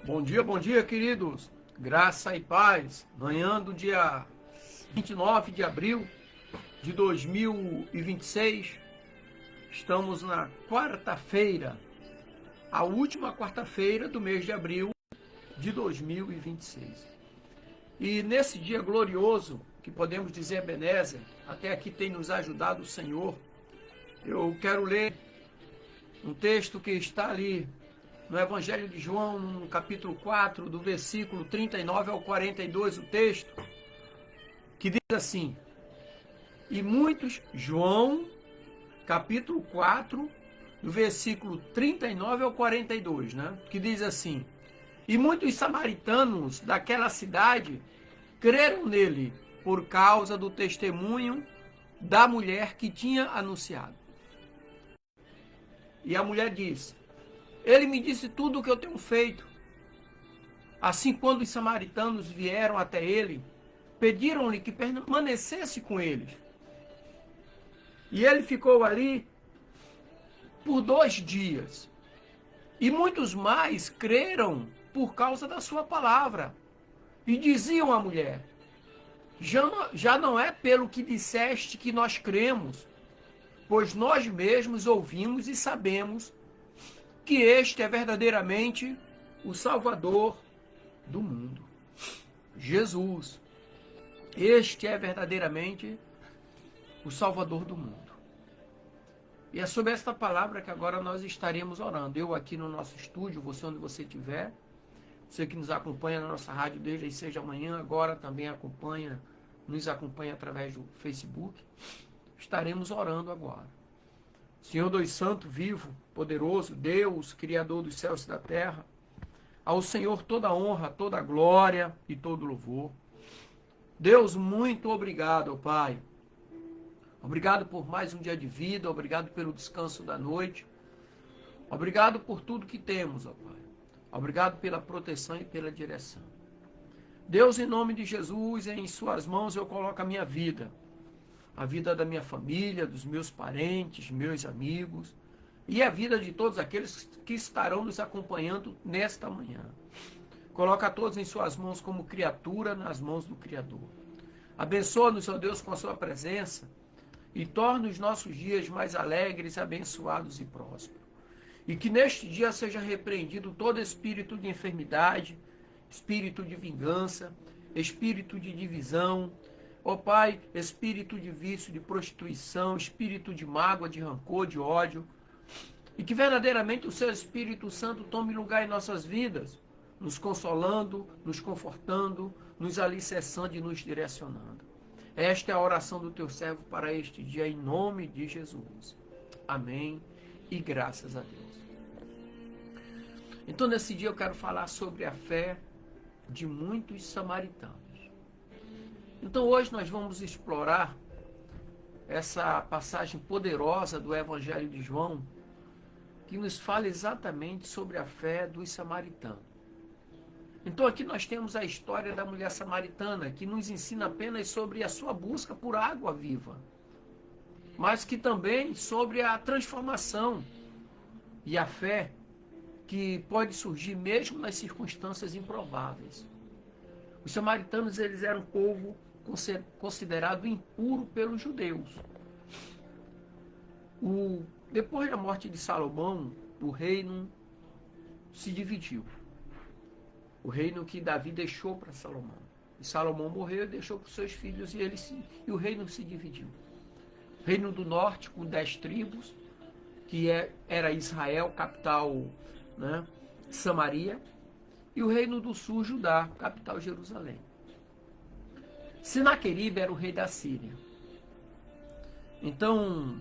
Bom dia, queridos. Graça e paz. Manhã do dia 29 de abril de 2026. Estamos na quarta-feira, a última quarta-feira do mês de abril de 2026. E nesse dia glorioso, que podemos dizer Ebenezer, até aqui tem nos ajudado o Senhor, eu quero ler um texto que está ali no Evangelho de João, no capítulo 4, do versículo 39 ao 42, o texto, que diz assim, João, capítulo 4, do versículo 39 ao 42, né? Que diz assim, e muitos samaritanos daquela cidade creram nele por causa do testemunho da mulher que tinha anunciado. E a mulher diz, ele me disse tudo o que eu tenho feito. Assim, quando os samaritanos vieram até ele, pediram-lhe que permanecesse com eles. E ele ficou ali por 2 dias. E muitos mais creram por causa da sua palavra. E diziam à mulher, já não é pelo que disseste que nós cremos, pois nós mesmos ouvimos e sabemos que este é verdadeiramente o Salvador do mundo. Jesus. Este é verdadeiramente o Salvador do mundo. E é sobre esta palavra que agora nós estaremos orando. Eu aqui no nosso estúdio, você onde você estiver, você que nos acompanha na nossa rádio desde as 6 da manhã, agora também nos acompanha através do Facebook, estaremos orando agora. Senhor Deus Santo, vivo, poderoso, Deus, Criador dos céus e da terra, ao Senhor toda honra, toda glória e todo louvor. Deus, muito obrigado, ó Pai. Obrigado por mais um dia de vida, obrigado pelo descanso da noite. Obrigado por tudo que temos, ó Pai. Obrigado pela proteção e pela direção. Deus, em nome de Jesus, em suas mãos eu coloco a minha vida. A vida da minha família, dos meus parentes, meus amigos, e a vida de todos aqueles que estarão nos acompanhando nesta manhã. Coloca todos em suas mãos como criatura nas mãos do Criador. Abençoa-nos, ó Deus, com a sua presença e torna os nossos dias mais alegres, abençoados e prósperos. E que neste dia seja repreendido todo espírito de enfermidade, espírito de vingança, espírito de divisão, ó Pai, espírito de vício, de prostituição, espírito de mágoa, de rancor, de ódio, e que verdadeiramente o Seu Espírito Santo tome lugar em nossas vidas, nos consolando, nos confortando, nos alicerçando e nos direcionando. Esta é a oração do Teu servo para este dia, em nome de Jesus. Amém e graças a Deus. Então, nesse dia eu quero falar sobre a fé de muitos samaritanos. Então hoje nós vamos explorar essa passagem poderosa do Evangelho de João, que nos fala exatamente sobre a fé dos samaritanos. Então aqui nós temos a história da mulher samaritana, que nos ensina apenas sobre a sua busca por água viva, mas que também sobre a transformação e a fé que pode surgir mesmo nas circunstâncias improváveis. Os samaritanos, eles eram um povo considerado impuro pelos judeus. Depois da morte de Salomão, o reino se dividiu. O reino que Davi deixou para Salomão. E Salomão morreu e deixou para os seus filhos e o reino se dividiu. O reino do norte, com 10 tribos, que era Israel, capital, né, Samaria, e o reino do sul, Judá, capital Jerusalém. Senaqueribe era o rei da Síria. Então,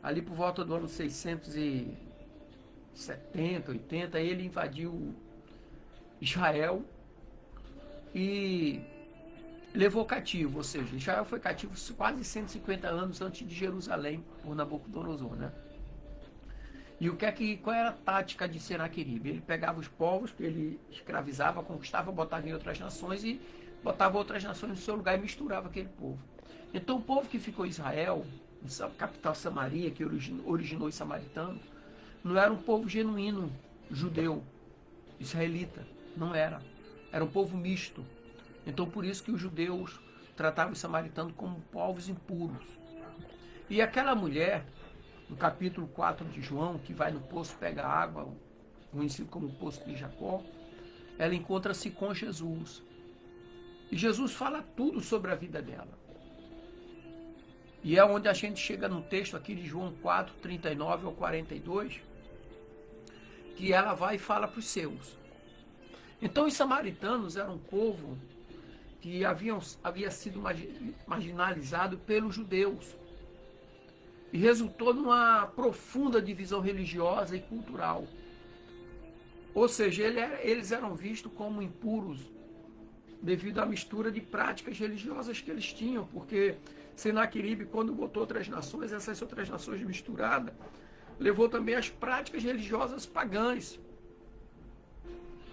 ali por volta do ano 670, 80, ele invadiu Israel e levou cativo, ou seja, Israel foi cativo quase 150 anos antes de Jerusalém, por Nabucodonosor, né? E qual era a tática de Senaqueribe? Ele pegava os povos que ele escravizava, conquistava, botava em outras nações e botava outras nações no seu lugar e misturava aquele povo. Então o povo que ficou em Israel, capital Samaria, que originou os samaritanos, não era um povo genuíno, judeu, israelita. Não era. Era um povo misto. Então por isso que os judeus tratavam os samaritanos como povos impuros. E aquela mulher, no capítulo 4 de João, que vai no poço, pega água, conhecido como o poço de Jacó, ela encontra-se com Jesus. E Jesus fala tudo sobre a vida dela. E é onde a gente chega no texto aqui de João 4, 39 ao 42, que ela vai e fala para os seus. Então os samaritanos eram um povo que havia sido marginalizado pelos judeus. E resultou numa profunda divisão religiosa e cultural. Ou seja, eles eram vistos como impuros devido à mistura de práticas religiosas que eles tinham, porque Senaqueribe, quando botou outras nações, essas outras nações misturadas, levou também as práticas religiosas pagãs.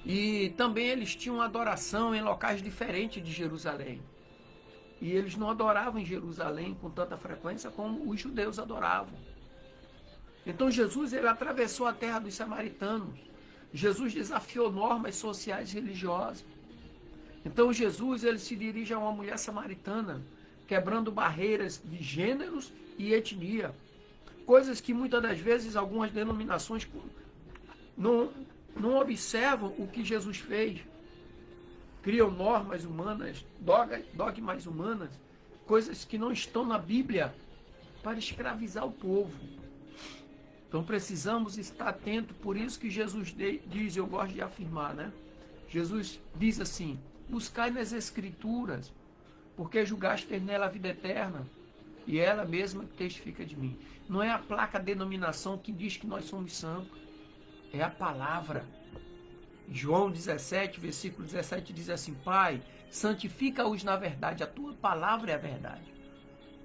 E também eles tinham adoração em locais diferentes de Jerusalém. E eles não adoravam em Jerusalém com tanta frequência como os judeus adoravam. Então Jesus, ele atravessou a terra dos samaritanos. Jesus desafiou normas sociais e religiosas. Então Jesus, ele se dirige a uma mulher samaritana, quebrando barreiras de gêneros e etnia. Coisas que muitas das vezes algumas denominações não observam o que Jesus fez. Criam normas humanas, dogmas humanas, coisas que não estão na Bíblia, para escravizar o povo. Então precisamos estar atentos, por isso que Jesus diz, eu gosto de afirmar, né? Jesus diz assim, buscai nas Escrituras, porque julgaste ter nela a vida eterna, e ela mesma que testifica de mim. Não é a placa denominação que diz que nós somos santos, é a palavra. João 17, versículo 17 diz assim, Pai, santifica-os na verdade, a tua palavra é a verdade.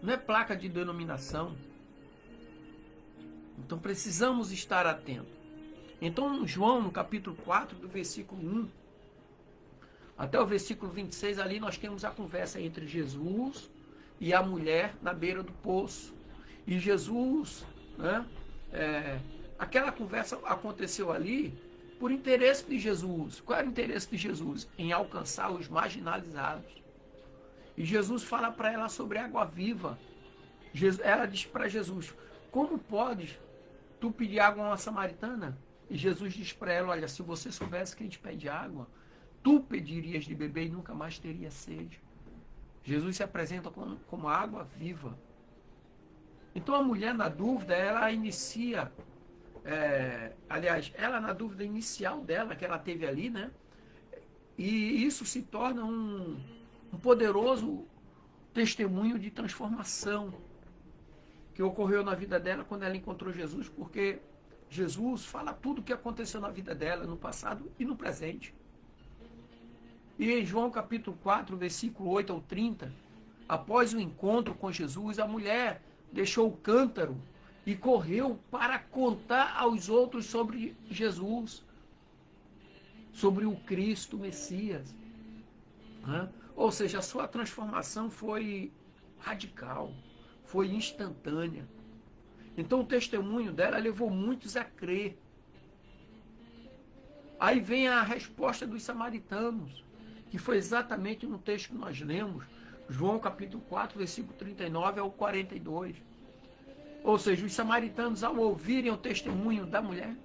Não é placa de denominação. Então precisamos estar atentos. Então João, no capítulo 4, do versículo 1 até o versículo 26, ali nós temos a conversa entre Jesus e a mulher na beira do poço. E Jesus, né, aquela conversa aconteceu ali por interesse de Jesus. Qual era o interesse de Jesus? Em alcançar os marginalizados. E Jesus fala para ela sobre água viva. Ela diz para Jesus, como podes tu pedir água a uma samaritana? E Jesus diz para ela, olha, se você soubesse que a gente pede água, tu pedirias de beber e nunca mais teria sede. Jesus se apresenta como água viva. Então a mulher, na dúvida, ela inicia, ela na dúvida inicial dela, que ela teve ali, né? E isso se torna um poderoso testemunho de transformação que ocorreu na vida dela quando ela encontrou Jesus, porque Jesus fala tudo o que aconteceu na vida dela, no passado e no presente. E em João capítulo 4, versículo 8 ao 30, após o encontro com Jesus, a mulher deixou o cântaro e correu para contar aos outros sobre Jesus, sobre o Cristo, o Messias. Ou seja, a sua transformação foi radical, foi instantânea. Então o testemunho dela levou muitos a crer. Aí vem a resposta dos samaritanos, que foi exatamente no texto que nós lemos, João capítulo 4, versículo 39 ao 42. Ou seja, os samaritanos, ao ouvirem o testemunho da mulher,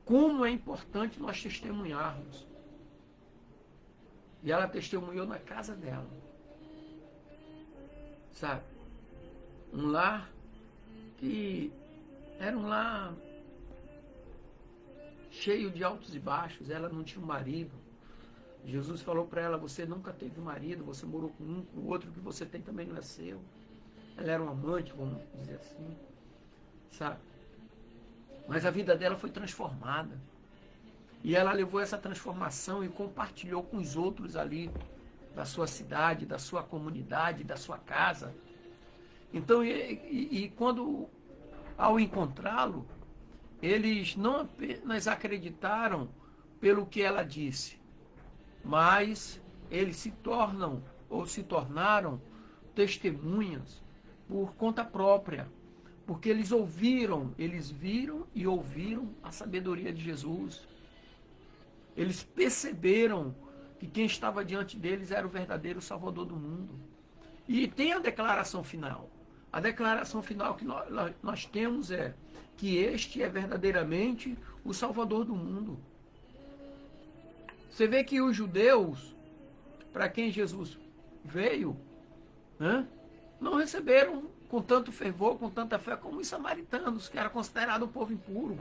como é importante nós testemunharmos. E ela testemunhou na casa dela. Sabe? Um lar que era um lar cheio de altos e baixos. Ela não tinha um marido. Jesus falou para ela, você nunca teve marido, você morou com um, com o outro, que você tem também não é seu. Ela era um amante, vamos dizer assim, sabe? Mas a vida dela foi transformada. E ela levou essa transformação e compartilhou com os outros ali, da sua cidade, da sua comunidade, da sua casa. Então, quando, ao encontrá-lo, eles não apenas acreditaram pelo que ela disse, mas eles se tornaram testemunhas por conta própria, porque eles viram e ouviram a sabedoria de Jesus. Eles perceberam que quem estava diante deles era o verdadeiro Salvador do mundo. E tem a declaração final. A declaração final que nós temos é que este é verdadeiramente o Salvador do mundo. Você vê que os judeus, para quem Jesus veio, né, não receberam com tanto fervor, com tanta fé como os samaritanos, que era considerado um povo impuro,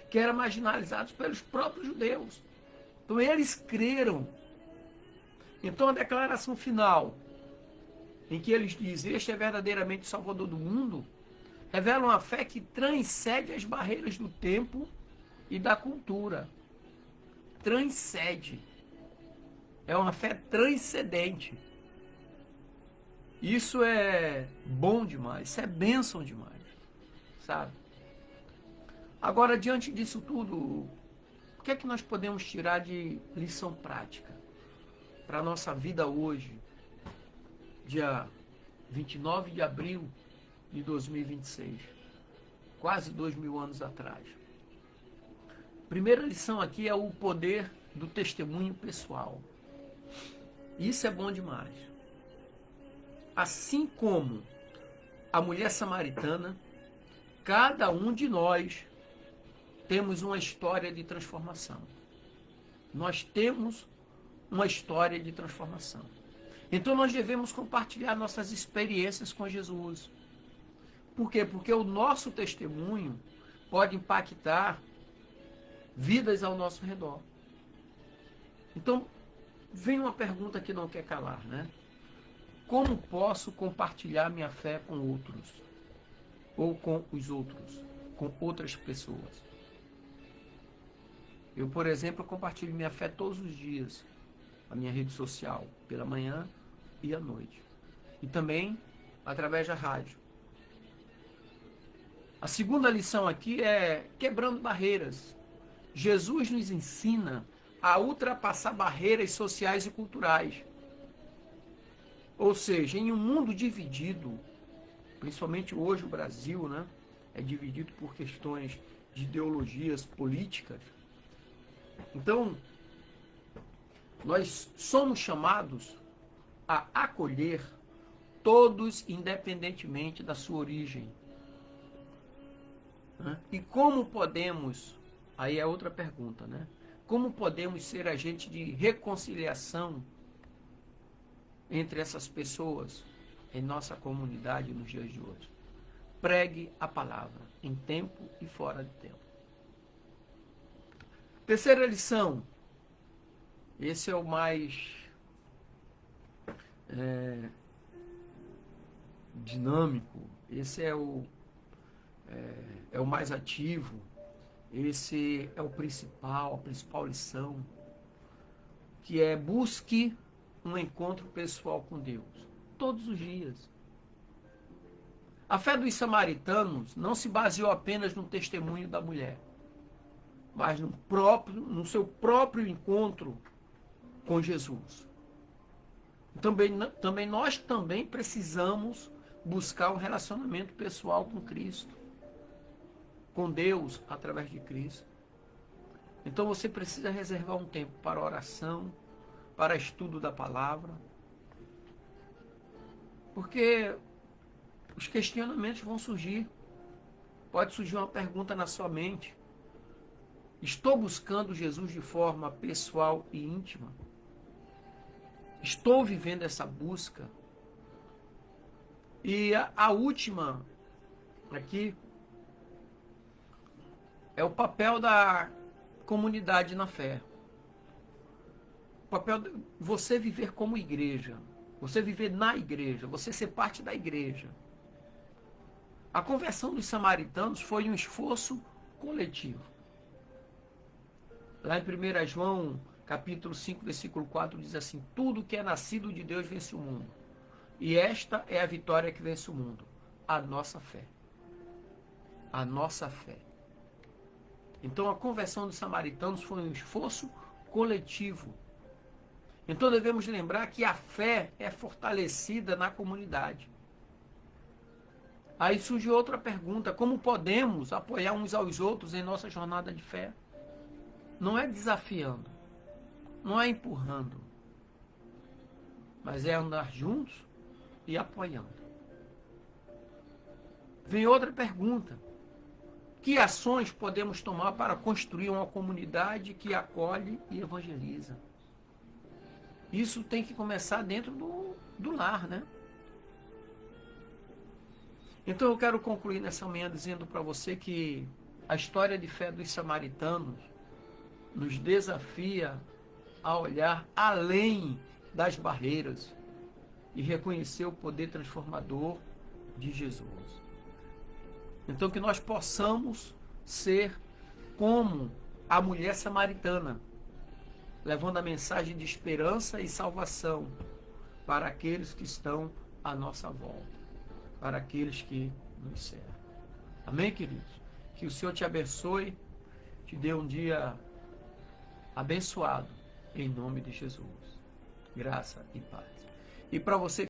que eram marginalizados pelos próprios judeus. Então eles creram. Então a declaração final, em que eles dizem, este é verdadeiramente o Salvador do mundo, revela uma fé que transcende as barreiras do tempo e da cultura. Transcende. É uma fé transcendente. Isso é bom demais, isso é bênção demais, sabe? Agora, diante disso tudo, o que é que nós podemos tirar de lição prática para a nossa vida hoje, dia 29 de abril de 2026, quase 2000 anos atrás? Primeira lição aqui é o poder do testemunho pessoal. Isso é bom demais. Assim como a mulher samaritana, cada um de nós temos uma história de transformação. Nós temos uma história de transformação. Então nós devemos compartilhar nossas experiências com Jesus. Por quê? Porque o nosso testemunho pode impactar vidas ao nosso redor. Então, vem uma pergunta que não quer calar, né? Como posso compartilhar minha fé com outros? Ou com os outros? Com outras pessoas? Eu, por exemplo, compartilho minha fé todos os dias na minha rede social, pela manhã e à noite. E também através da rádio. A segunda lição aqui é quebrando barreiras. Jesus nos ensina a ultrapassar barreiras sociais e culturais. Ou seja, em um mundo dividido, principalmente hoje o Brasil, né, é dividido por questões de ideologias políticas. Então, nós somos chamados a acolher todos, independentemente da sua origem. E como podemos, aí é outra pergunta, né? Como podemos ser agente de reconciliação entre essas pessoas em nossa comunidade nos dias de hoje? Pregue a palavra em tempo e fora de tempo. Terceira lição. Esse é o mais dinâmico, esse é o mais ativo, esse é a principal lição, que é busque um encontro pessoal com Deus, todos os dias. A fé dos samaritanos não se baseou apenas no testemunho da mulher, mas no seu próprio encontro com Jesus. Nós também precisamos buscar um relacionamento pessoal com Cristo, com Deus através de Cristo. Então você precisa reservar um tempo para oração, para estudo da palavra, porque os questionamentos vão surgir. Pode surgir uma pergunta na sua mente: estou buscando Jesus de forma pessoal e íntima? Estou vivendo essa busca? E a última aqui é o papel da comunidade na fé. O papel de você viver como igreja, você viver na igreja, você ser parte da igreja. A conversão dos samaritanos foi um esforço coletivo. Lá em 1 João, capítulo 5, versículo 4, diz assim: tudo que é nascido de Deus vence o mundo. E esta é a vitória que vence o mundo: a nossa fé. A nossa fé. Então a conversão dos samaritanos foi um esforço coletivo. Então devemos lembrar que a fé é fortalecida na comunidade. Aí surge outra pergunta: como podemos apoiar uns aos outros em nossa jornada de fé? Não é desafiando, não é empurrando, mas é andar juntos e apoiando. Vem outra pergunta. Que ações podemos tomar para construir uma comunidade que acolhe e evangeliza? Isso tem que começar dentro do lar, né? Então eu quero concluir nessa manhã dizendo para você que a história de fé dos samaritanos nos desafia a olhar além das barreiras e reconhecer o poder transformador de Jesus. Então que nós possamos ser como a mulher samaritana, levando a mensagem de esperança e salvação para aqueles que estão à nossa volta, para aqueles que nos cercam. Amém, queridos? Que o Senhor te abençoe, te dê um dia abençoado, em nome de Jesus. Graça e paz. E para você